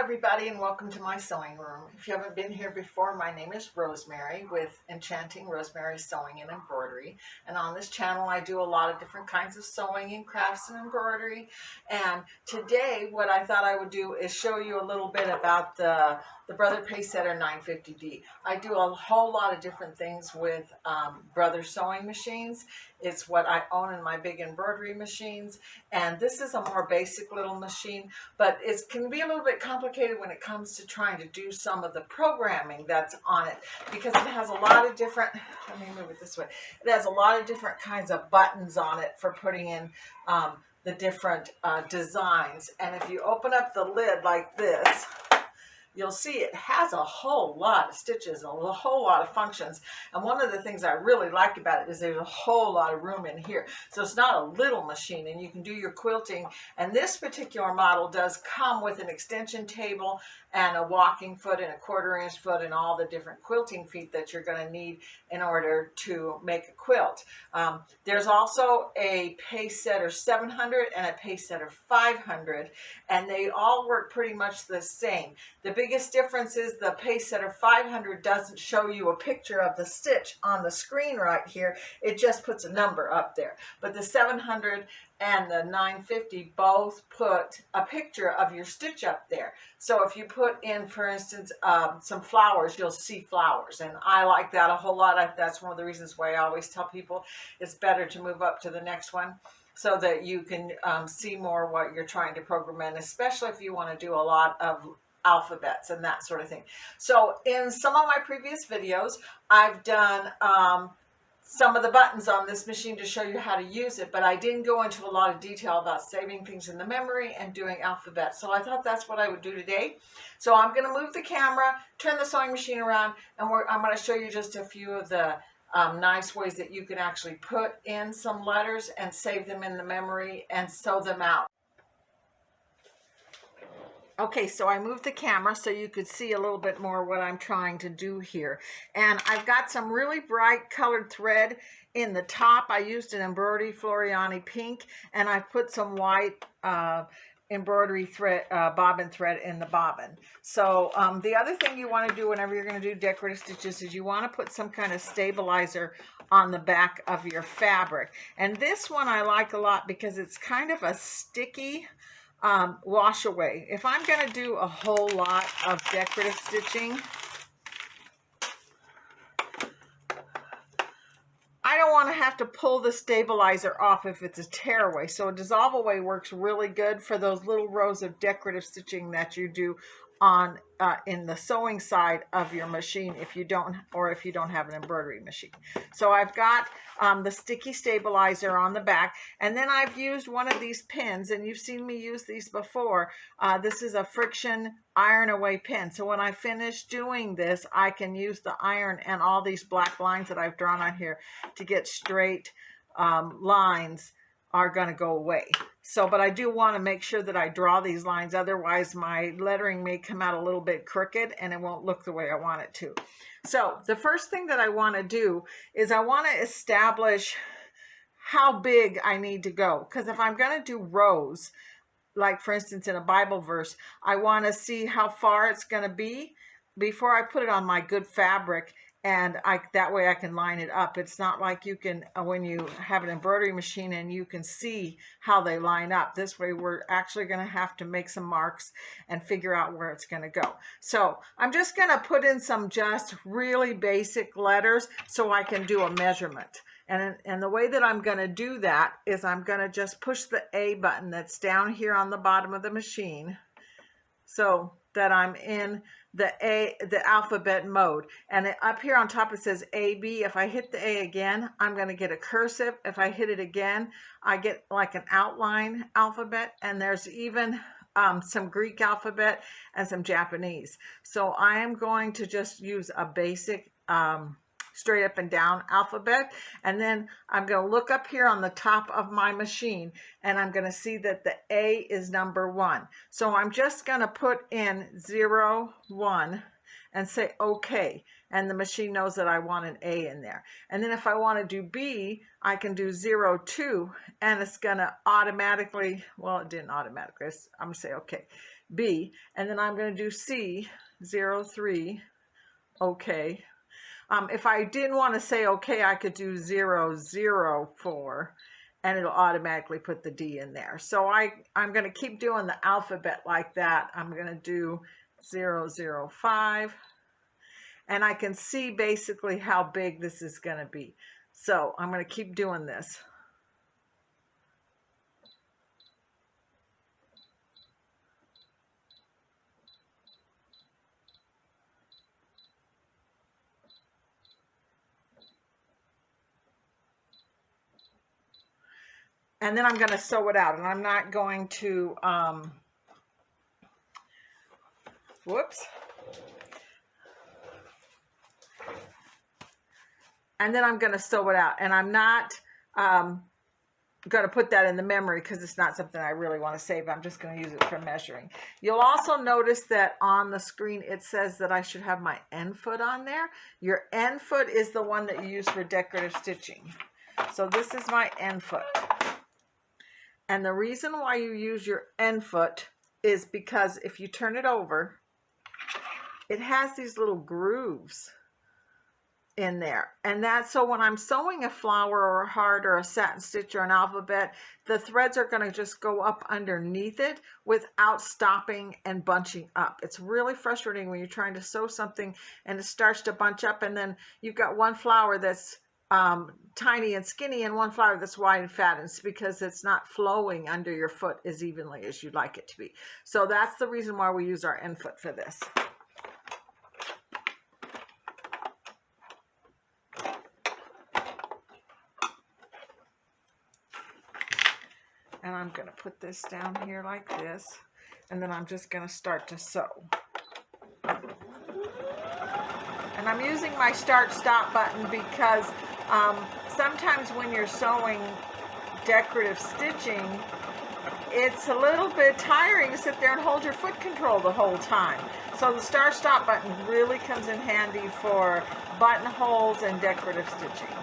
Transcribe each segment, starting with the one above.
everybody, and welcome to my sewing room. If you haven't been here before, my name is Rosemary with Enchanting Rosemary Sewing and Embroidery. And on this channel, I do a lot of different kinds of sewing and crafts and embroidery. And today, what I thought I would do is show you a little bit about the Brother Pacesetter 950D. I do a whole lot of different things with Brother sewing machines. It's what I own in my big embroidery machines. And this is a more basic little machine, but it can be a little bit complicated when it comes to trying to do some of the programming that's on it, because it has a lot of different, let me move it this way, it has a lot of different kinds of buttons on it for putting in the different designs. And if you open up the lid like this, you'll see it has a whole lot of stitches, a whole lot of functions. And one of the things I really like about it is there's a whole lot of room in here. So it's not a little machine, and you can do your quilting. And this particular model does come with an extension table and a walking foot and a 1/4 inch foot and all the different quilting feet that you're going to need in order to make a quilt. There's also a Pacesetter 700 and a Pacesetter 500, and they all work pretty much the same. The biggest difference is the Pacesetter 500 doesn't show you a picture of the stitch on the screen right here. It just puts a number up there. But the 700 and the 950 both put a picture of your stitch up there. So if you put in, for instance, some flowers, you'll see flowers. And I like that a whole lot. That's one of the reasons why I always tell people it's better to move up to the next one, so that you can see more what you're trying to program in, especially if you want to do a lot of alphabets and that sort of thing. So in some of my previous videos, I've done some of the buttons on this machine to show you how to use it, but I didn't go into a lot of detail about saving things in the memory and doing alphabets. So I thought that's what I would do today. So I'm going to move the camera, turn the sewing machine around, and I'm going to show you just a few of the nice ways that you can actually put in some letters and save them in the memory and sew them out. Okay, so I moved the camera so you could see a little bit more what I'm trying to do here. And I've got some really bright colored thread in the top. I used an embroidery Floriani pink, and I put some white embroidery thread, bobbin thread in the bobbin. So the other thing you want to do whenever you're going to do decorative stitches is you want to put some kind of stabilizer on the back of your fabric. And this one I like a lot because it's kind of a sticky wash away. If I'm going to do a whole lot of decorative stitching, I don't want to have to pull the stabilizer off if it's a tearaway. So a dissolve away works really good for those little rows of decorative stitching that you do on in the sewing side of your machine if you don't have an embroidery machine. So I've got the sticky stabilizer on the back, and then I've used one of these pins, and you've seen me use these before. This is a friction iron away pin. So when I finish doing this, I can use the iron and all these black lines that I've drawn on here to get straight lines are going to go away. So, but I do want to make sure that I draw these lines, otherwise my lettering may come out a little bit crooked and it won't look the way I want it to. So the first thing that I want to do is I want to establish how big I need to go, because if I'm going to do rows, like for instance in a Bible verse, I want to see how far it's going to be before I put it on my good fabric, and that way I can line it up. It's not like you can, when you have an embroidery machine and you can see how they line up. This way we're actually going to have to make some marks and figure out where it's going to go. So I'm just going to put in some just really basic letters so I can do a measurement. And the way that I'm going to do that is I'm going to just push the A button that's down here on the bottom of the machine so that I'm in the alphabet mode. And up here on top it says AB. If I hit the A again, I'm going to get a cursive. If I hit it again, I get like an outline alphabet, and there's even some Greek alphabet and some Japanese. So I am going to just use a basic straight up and down alphabet, and then I'm going to look up here on the top of my machine, and I'm going to see that the A is number 1. So I'm just going to put in 0, 1 and say okay. and the machine knows that I want an A in there. And then if I want to do B, I can do 0, 2, and it's going to automatically, well, it didn't automatically. I'm going to say, okay, B, and then I'm going to do C, 0, 3, okay. If I didn't want to say okay, I could do 0, 0, 4, and it'll automatically put the D in there. So I'm going to keep doing the alphabet like that. I'm going to do 0, 0, 5, and I can see basically how big this is going to be. So I'm going to keep doing this. And then I'm going to sew it out, and I'm not going to, whoops. And then I'm going to sew it out, and I'm not going to put that in the memory because it's not something I really want to save. I'm just going to use it for measuring. You'll also notice that on the screen it says that I should have my end foot on there. Your end foot is the one that you use for decorative stitching. So this is my end foot. And the reason why you use your end foot is because if you turn it over, it has these little grooves in there. And that's so when I'm sewing a flower or a heart or a satin stitch or an alphabet, the threads are going to just go up underneath it without stopping and bunching up. It's really frustrating when you're trying to sew something and it starts to bunch up, and then you've got one flower that's tiny and skinny and one flower that's wide and fat, and it's because it's not flowing under your foot as evenly as you'd like it to be. So that's the reason why we use our end foot for this. And I'm going to put this down here like this, and then I'm just going to start to sew. And I'm using my start stop button because sometimes when you're sewing decorative stitching, it's a little bit tiring to sit there and hold your foot control the whole time. So the start stop button really comes in handy for buttonholes and decorative stitching.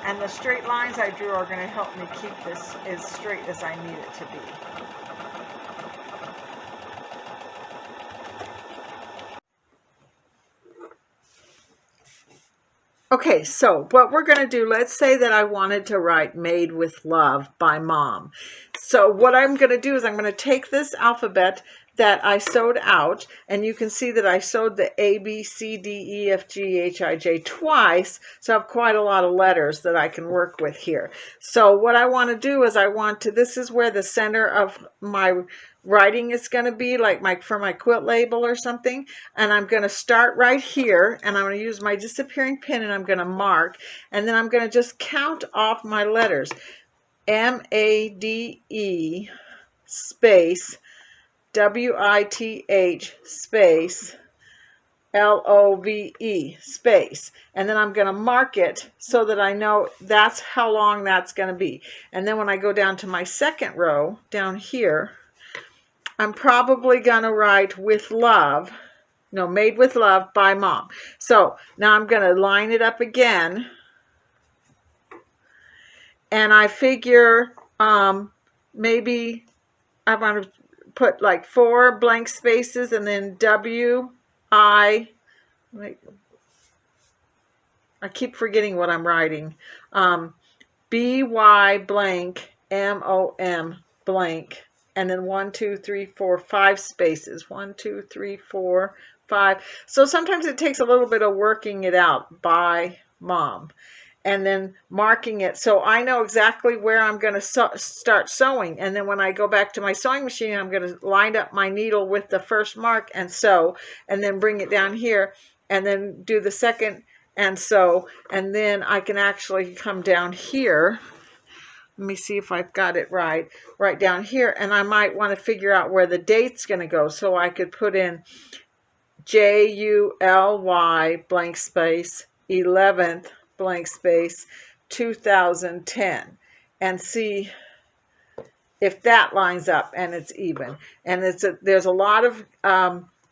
And the straight lines I drew are going to help me keep this as straight as I need it to be. Okay, so what we're going to do, let's say that I wanted to write Made with Love by Mom. So what I'm going to do is I'm going to take this alphabet that I sewed out, and you can see that I sewed the A, B, C, D, E, F, G, H, I, J twice, so I have quite a lot of letters that I can work with here. So what I want to do is this is where the center of my writing is going to be, like for my quilt label or something, and I'm going to start right here, and I'm going to use my disappearing pin, and I'm going to mark, and then I'm going to just count off my letters. M-A-D-E space W-I-T-H space L-O-V-E space, and then I'm going to mark it so that I know that's how long that's going to be. And then when I go down to my second row down here, I'm probably going to write with love, no, Made with Love by Mom. So now I'm going to line it up again, and I figure maybe I want to put like 4 blank spaces, and then I keep forgetting what I'm writing. B-Y blank M-O-M blank, and then 1, 2, 3, 4, 5 spaces. 1, 2, 3, 4, 5. So sometimes it takes a little bit of working it out by Mom, and then marking it so I know exactly where I'm going to start sewing. And then when I go back to my sewing machine, I'm going to line up my needle with the first mark and sew, and then bring it down here and then do the second and sew, and then I can actually come down here. Let me see if I've got it right down here, and I might want to figure out where the date's going to go, so I could put in J-U-L-Y blank space 11th blank space 2010, and see if that lines up and it's even. And there's a lot of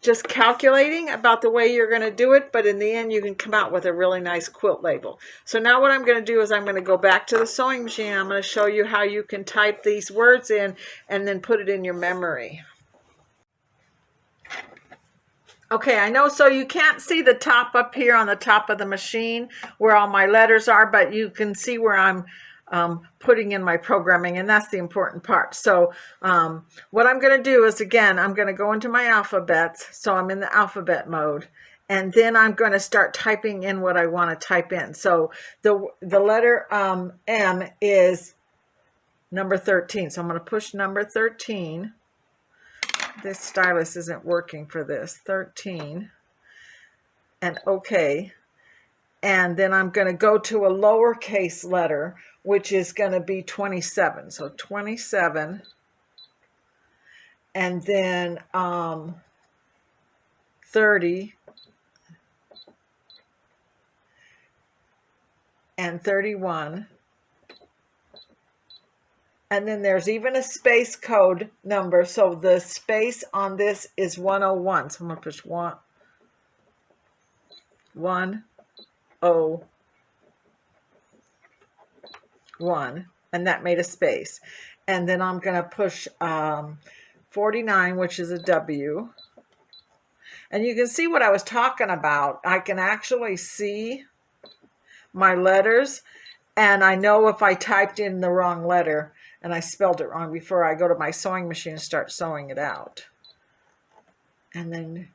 just calculating about the way you're going to do it, but in the end you can come out with a really nice quilt label. So now what I'm going to do is I'm going to go back to the sewing machine. I'm going to show you how you can type these words in and then put it in your memory. Okay, I know, so you can't see the top up here on the top of the machine where all my letters are, but you can see where I'm putting in my programming, and that's the important part. So what I'm going to do is, again, I'm going to go into my alphabets, so I'm in the alphabet mode, and then I'm going to start typing in what I want to type in. So the letter M is number 13, so I'm going to push number 13. This stylus isn't working for this. 13 and OK. And then I'm going to go to a lowercase letter, which is going to be 27. So 27. And then 30 and 31. And then there's even a space code number. So the space on this is 101. So I'm going to push 101. And that made a space. And then I'm going to push 49, which is a W. And you can see what I was talking about. I can actually see my letters. And I know if I typed in the wrong letter and I spelled it wrong before I go to my sewing machine and start sewing it out. And then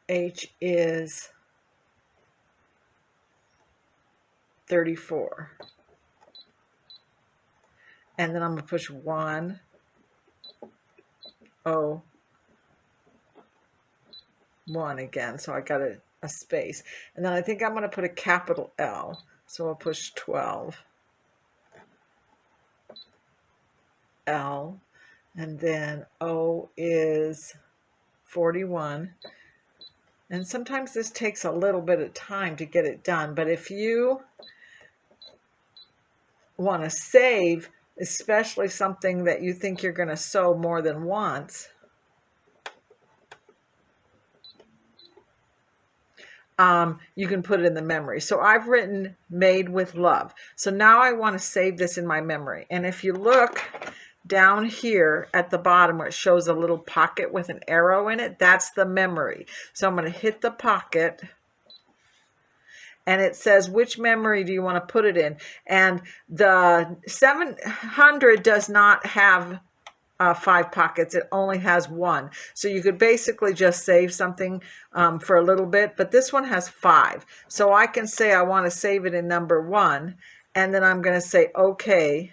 H is 34. And then I'm going to push 101 again. So I got a space. And then I think I'm going to put a capital L. So I'll push 12. L. And then O is 41. And sometimes this takes a little bit of time to get it done. But if you want to save, especially something that you think you're going to sew more than once, you can put it in the memory. So I've written Made with Love. So now I want to save this in my memory. And if you look down here at the bottom where it shows a little pocket with an arrow in it, that's the memory. So I'm going to hit the pocket. And it says, which memory do you want to put it in? And the 700 does not have 5 pockets. It only has 1. So you could basically just save something for a little bit. But this one has 5. So I can say I want to save it in number 1. And then I'm going to say OK.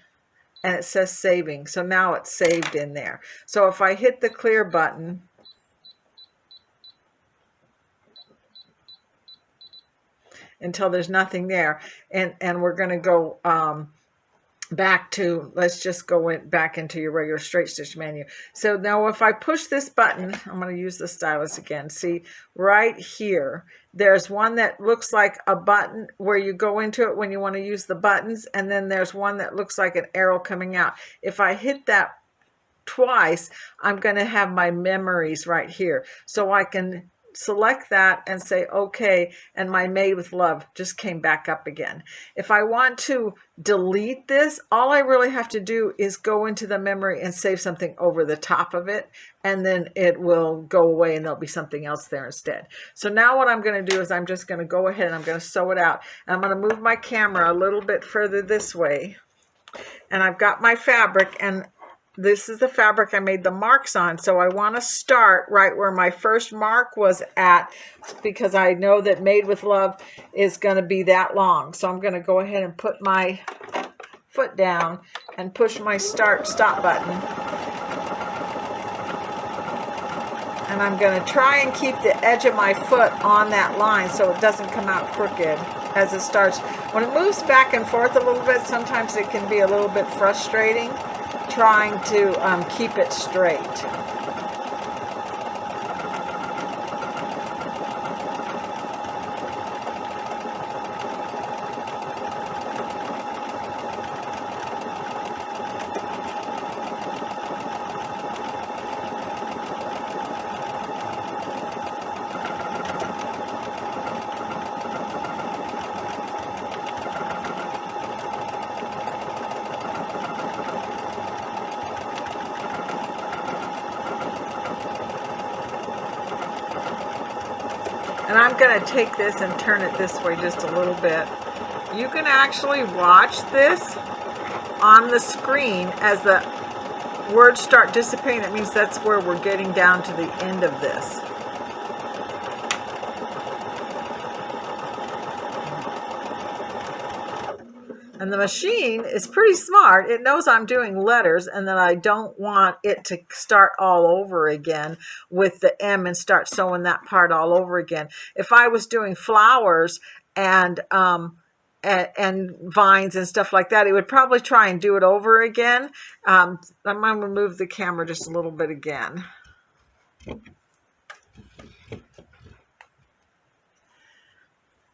And it says saving. So now it's saved in there. So if I hit the clear button, until there's nothing there, and we're going to go back to, let's just go back into your regular straight stitch menu. So now if I push this button, I'm going to use the stylus again. See right here, there's one that looks like a button where you go into it when you want to use the buttons, and then there's one that looks like an arrow coming out. If I hit that twice, I'm going to have my memories right here. So I can select that and say OK, and my Made with Love just came back up again. If I want to delete this, all I really have to do is go into the memory and save something over the top of it, and then it will go away and there'll be something else there instead. So now what I'm going to do is I'm just going to go ahead and I'm going to sew it out. And I'm going to move my camera a little bit further this way, and I've got my fabric, and this is the fabric I made the marks on. So I want to start right where my first mark was at, because I know that Made with Love is going to be that long. So I'm going to go ahead and put my foot down and push my stop button. And I'm going to try and keep the edge of my foot on that line so it doesn't come out crooked as it starts. When it moves back and forth a little bit, sometimes it can be a little bit frustrating trying to keep it straight. And I'm going to take this and turn it this way just a little bit. You can actually watch this on the screen as the words start dissipating. That means that's where we're getting down to the end of this. And the machine is pretty smart. It knows I'm doing letters and that I don't want it to start all over again with the M and start sewing that part all over again. If I was doing flowers and vines and stuff like that, it would probably try and do it over again. I'm going to move the camera just a little bit again.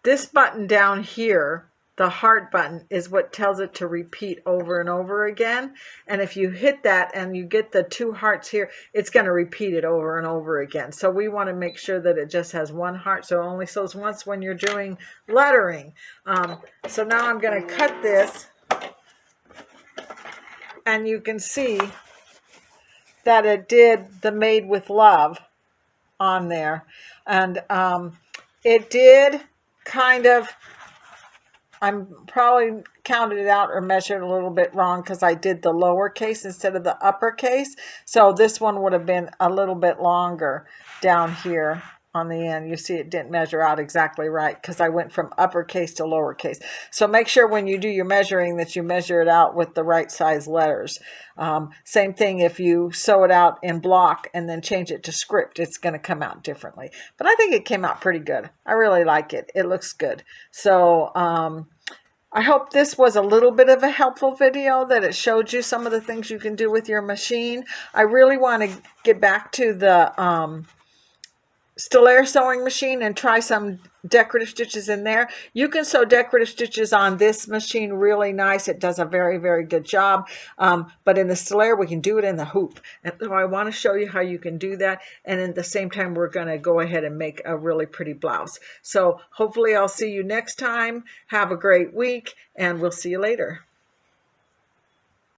This button down here, the heart button, is what tells it to repeat over and over again. And if you hit that and you get the 2 hearts here, it's going to repeat it over and over again. So we want to make sure that it just has 1 heart, so it only sews once when you're doing lettering. So now I'm going to cut this, and you can see that it did the Made with Love on there. And it did kind of, I'm probably counted it out or measured a little bit wrong because I did the lowercase instead of the uppercase. So this one would have been a little bit longer down here on the end. You see it didn't measure out exactly right because I went from uppercase to lowercase. So make sure when you do your measuring that you measure it out with the right size letters. Same thing if you sew it out in block and then change it to script, it's going to come out differently. But I think it came out pretty good. I really like it. It looks good. So I hope this was a little bit of a helpful video, that it showed you some of the things you can do with your machine. I really want to get back to the Stellaire sewing machine and try some decorative stitches in there. You can sew decorative stitches on this machine really nice. It does a very, very good job. But in the Stellaire, we can do it in the hoop. And so I want to show you how you can do that. And at the same time, we're going to go ahead and make a really pretty blouse. So hopefully I'll see you next time. Have a great week, and we'll see you later.